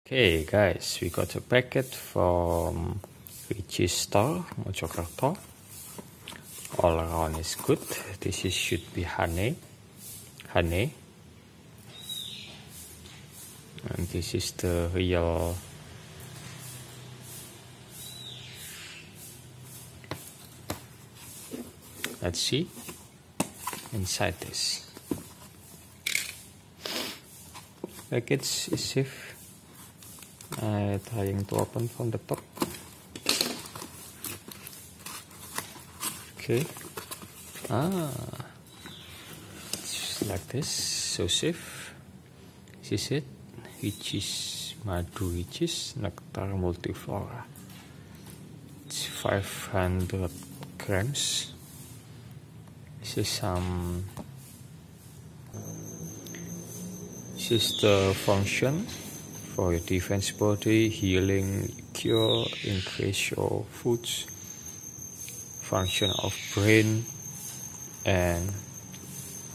Okay guys, we got a packet from Ricis store, Mojokerto. All around is good. This should be honey. And this is the real let's see inside this package is safe. Trying to open from the top. Okay. It's like this, so safe. This is it. Which is Madu Ricis nectar multiflora. It's 500 grams. This is This is the function for your defense body, healing, cure, increase your foods, function of brain, and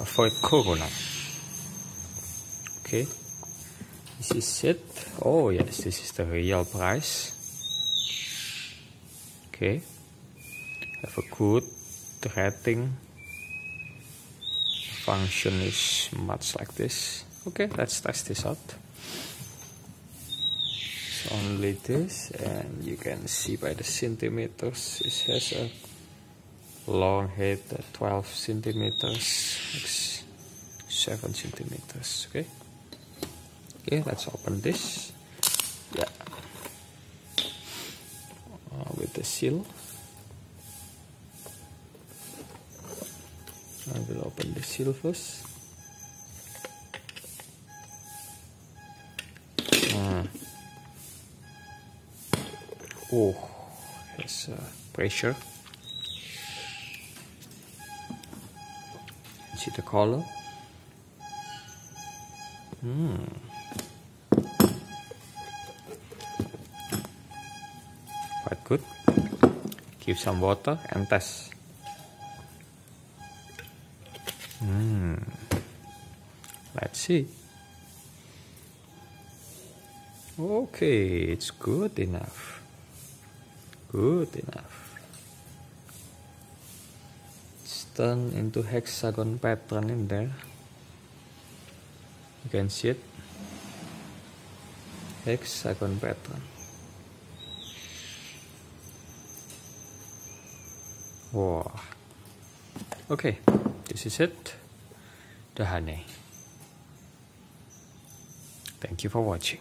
avoid corona. Okay, this is it. Oh yes, this is the real price. Okay, have a good rating. Function is much like this. Okay, let's test this out. Only this, and you can see by the centimeters it has a long head, 12 centimeters, 7 centimeters. Okay, let's open this. Yeah, with the seal. I will open the seal first. Oh, has pressure. See the color. Quite good. Give some water and test. Let's see. Okay, it's good enough. Good enough. It's turned into hexagon pattern in there. You can see it. Hexagon pattern. Wow. Okay, this is it. The honey. Thank you for watching.